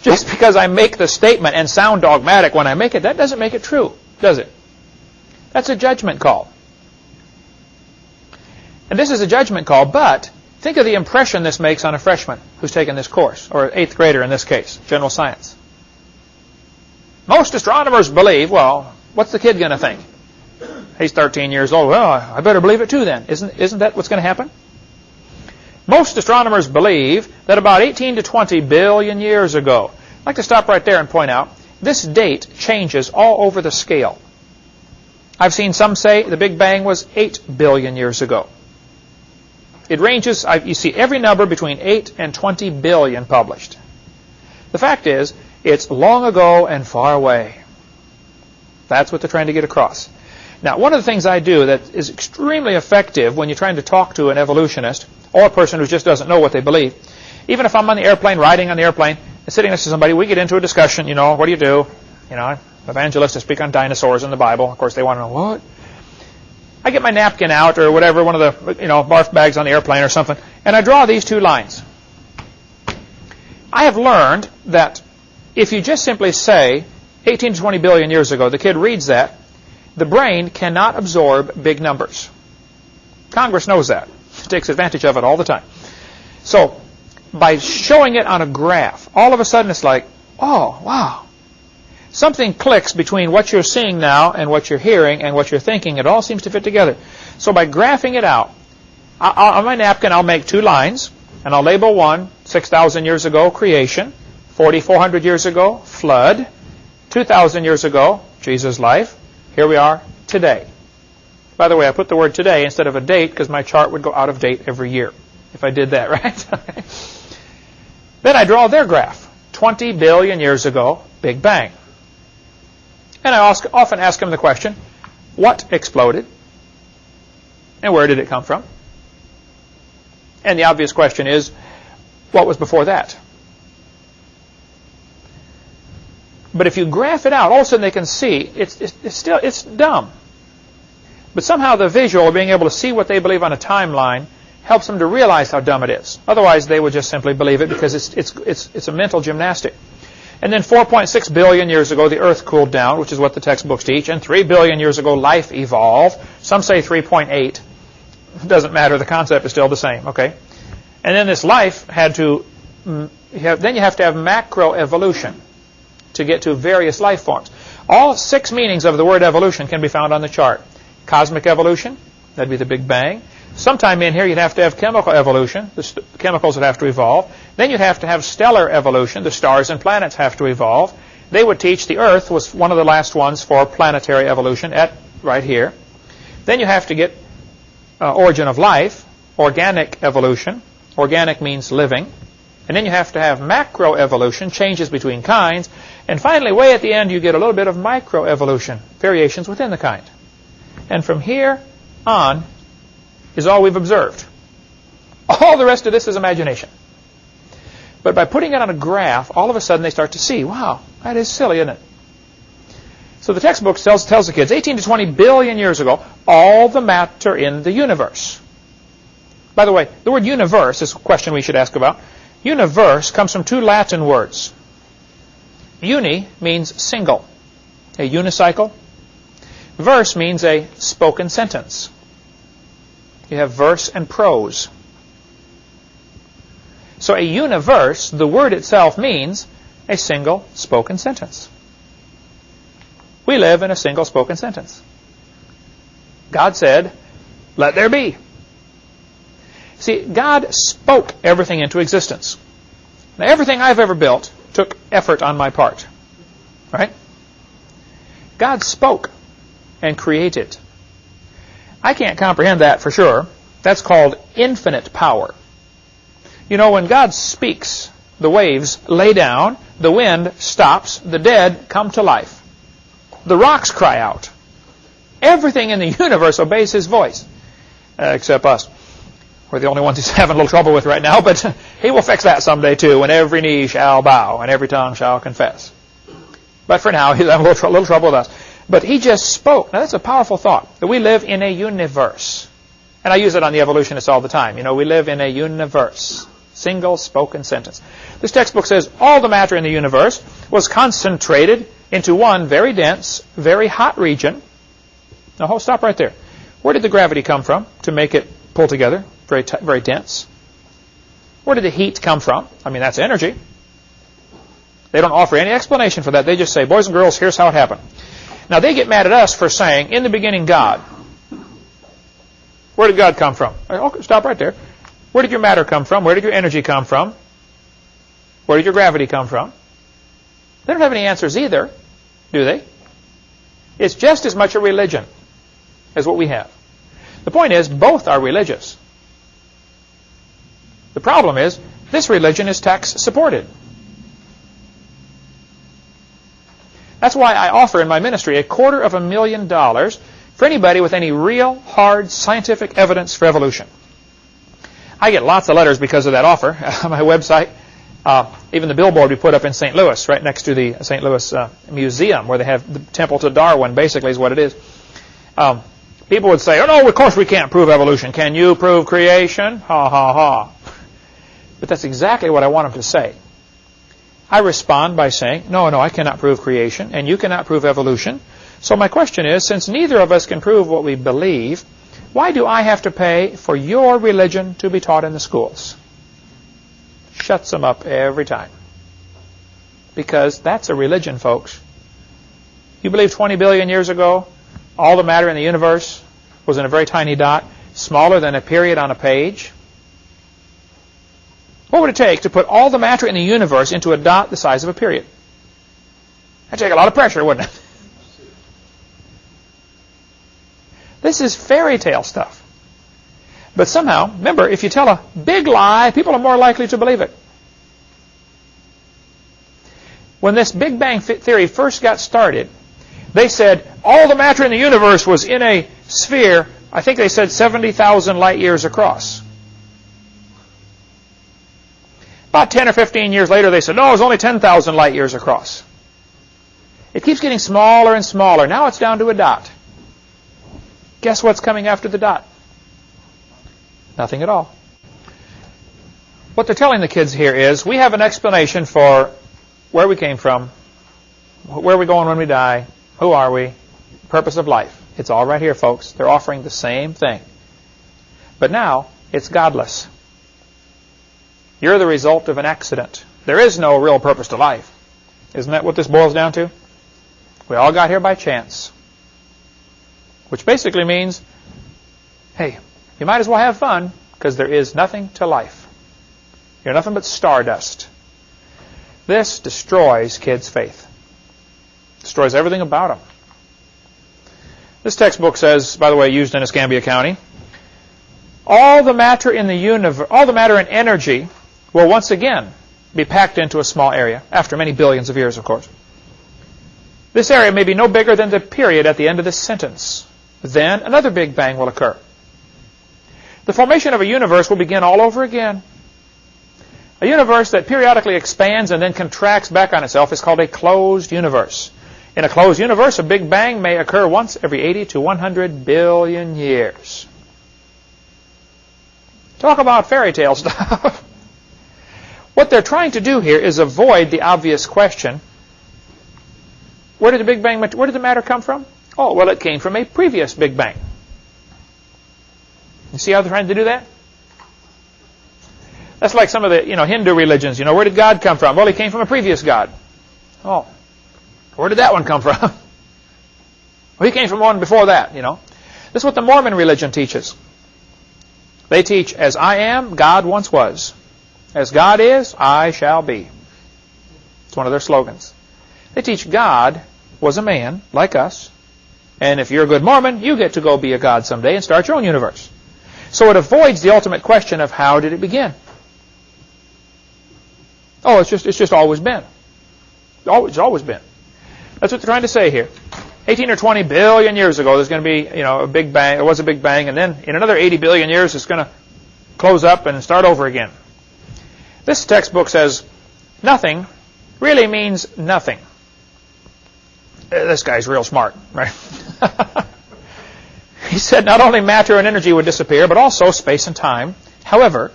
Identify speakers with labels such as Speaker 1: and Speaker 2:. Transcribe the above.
Speaker 1: Just because I make the statement and sound dogmatic when I make it, that doesn't make it true, does it? That's a judgment call. And this is a judgment call, but think of the impression this makes on a freshman who's taken this course, or an 8th grader in this case, general science. Most astronomers believe, well, what's the kid going to think? He's 13 years old. Well, I better believe it too then. Isn't that what's going to happen? Most astronomers believe that about 18 to 20 billion years ago. I'd like to stop right there and point out, this date changes all over the scale. I've seen some say the Big Bang was 8 billion years ago. It ranges, you see every number between 8 and 20 billion published. The fact is, it's long ago and far away. That's what they're trying to get across. Now, one of the things I do that is extremely effective when you're trying to talk to an evolutionist or a person who just doesn't know what they believe, even if I'm on the airplane, riding on the airplane, and sitting next to somebody, we get into a discussion, what do you do? I'm evangelist, I speak on dinosaurs in the Bible. Of course, they want to know, what? I get my napkin out or whatever, one of the barf bags on the airplane or something, and I draw these 2 lines. I have learned that if you just simply say 18 to 20 billion years ago, the kid reads that, the brain cannot absorb big numbers. Congress knows that. It takes advantage of it all the time. So by showing it on a graph, all of a sudden it's like, oh, wow. Something clicks between what you're seeing now and what you're hearing and what you're thinking. It all seems to fit together. So by graphing it out, on my napkin I'll make 2 lines, and I'll label one, 6,000 years ago, creation, 4,400 years ago, flood, 2,000 years ago, Jesus' life. Here we are today. By the way, I put the word today instead of a date because my chart would go out of date every year if I did that, right? Then I draw their graph. 20 billion years ago, Big Bang. And I often ask them the question, what exploded? And where did it come from? And the obvious question is, what was before that? But if you graph it out, all of a sudden they can see it's dumb. But somehow the visual of being able to see what they believe on a timeline helps them to realize how dumb it is. Otherwise, they would just simply believe it because it's a mental gymnastic. And then 4.6 billion years ago, the Earth cooled down, which is what the textbooks teach. And 3 billion years ago, life evolved. Some say 3.8. It doesn't matter. The concept is still the same. Okay. And then this life had to. Then you have to have macroevolution to get to various life forms. All 6 meanings of the word evolution can be found on the chart. Cosmic evolution, that'd be the Big Bang. Sometime in here you'd have to have chemical evolution, the chemicals would have to evolve. Then you'd have to have stellar evolution, the stars and planets have to evolve. They would teach the Earth was one of the last ones for planetary evolution right here. Then you have to get origin of life, organic evolution. Organic means living. And then you have to have macroevolution, changes between kinds. And finally, way at the end, you get a little bit of microevolution, variations within the kind. And from here on is all we've observed. All the rest of this is imagination. But by putting it on a graph, all of a sudden they start to see, wow, that is silly, isn't it? So the textbook tells the kids, 18 to 20 billion years ago, all the matter in the universe. By the way, the word universe is a question we should ask about. Universe comes from 2 Latin words. Uni means single, a unicycle. Verse means a spoken sentence. You have verse and prose. So a universe, the word itself means a single spoken sentence. We live in a single spoken sentence. God said, let there be. See, God spoke everything into existence. Now, everything I've ever built took effort on my part. Right? God spoke and created. I can't comprehend that for sure. That's called infinite power. You know, when God speaks, the waves lay down, the wind stops, the dead come to life. The rocks cry out. Everything in the universe obeys His voice, except us. We're the only ones He's having a little trouble with right now, but He will fix that someday too, when every knee shall bow and every tongue shall confess. But for now, He's having a little trouble with us. But He just spoke. Now that's a powerful thought, that we live in a universe. And I use it on the evolutionists all the time. You know, we live in a universe. Single spoken sentence. This textbook says all the matter in the universe was concentrated into one very dense, very hot region. Now, stop right there. Where did the gravity come from to make it pull together? Very dense. Where did the heat come from? I mean, that's energy. They don't offer any explanation for that. They just say, boys and girls, here's how it happened. Now, they get mad at us for saying, in the beginning, God. Where did God come from? Okay, stop right there. Where did your matter come from? Where did your energy come from? Where did your gravity come from? They don't have any answers either, do they? It's just as much a religion as what we have. The point is, both are religious. The problem is, this religion is tax-supported. That's why I offer in my ministry $250,000 for anybody with any real, hard, scientific evidence for evolution. I get lots of letters because of that offer on my website. Even the billboard we put up in St. Louis, right next to the St. Louis Museum, where they have the Temple to Darwin, basically is what it is. People would say, oh, no, of course we can't prove evolution. Can you prove creation? Ha, ha, ha. But that's exactly what I want them to say. I respond by saying, no, I cannot prove creation, and you cannot prove evolution. So my question is, since neither of us can prove what we believe, why do I have to pay for your religion to be taught in the schools? Shuts them up every time. Because that's a religion, folks. You believe 20 billion years ago, all the matter in the universe was in a very tiny dot, smaller than a period on a page? What would it take to put all the matter in the universe into a dot the size of a period? That'd take a lot of pressure, wouldn't it? This is fairy tale stuff. But somehow, remember, if you tell a big lie, people are more likely to believe it. When this Big Bang theory first got started, they said all the matter in the universe was in a sphere, I think they said 70,000 light years across. About 10 or 15 years later, they said, no, it was only 10,000 light years across. It keeps getting smaller and smaller. Now it's down to a dot. Guess what's coming after the dot? Nothing at all. What they're telling the kids here is, we have an explanation for where we came from, where are we going when we die, who are we, purpose of life. It's all right here, folks. They're offering the same thing. But now, it's godless. You're the result of an accident. There is no real purpose to life. Isn't that what this boils down to? We all got here by chance. Which basically means, hey, you might as well have fun, because there is nothing to life. You're nothing but stardust. This destroys kids' faith. Destroys everything about them. This textbook says, by the way, used in Escambia County, all the matter in the universe, all the matter in energy will once again be packed into a small area, after many billions of years, of course. This area may be no bigger than the period at the end of this sentence. Then another Big Bang will occur. The formation of a universe will begin all over again. A universe that periodically expands and then contracts back on itself is called a closed universe. In a closed universe, a Big Bang may occur once every 80 to 100 billion years. Talk about fairy tale stuff. What they're trying to do here is avoid the obvious question, where did the matter come from? Oh, well, it came from a previous Big Bang. You see how they're trying to do that? That's like some of the Hindu religions. Where did God come from? Well, he came from a previous God. Oh, where did that one come from? Well, he came from one before that, This is what the Mormon religion teaches. They teach, as I am, God once was. As God is, I shall be. It's one of their slogans. They teach God was a man like us, and if you're a good Mormon, you get to go be a God someday and start your own universe. So it avoids the ultimate question of how did it begin? Oh, it's just always been. It's always been. That's what they're trying to say here. 18 or 20 billion years ago, there's going to be a Big Bang. There was a Big Bang, and then in another 80 billion years, it's going to close up and start over again. This textbook says nothing really means nothing. This guy's real smart, right? He said not only matter and energy would disappear, but also space and time. However,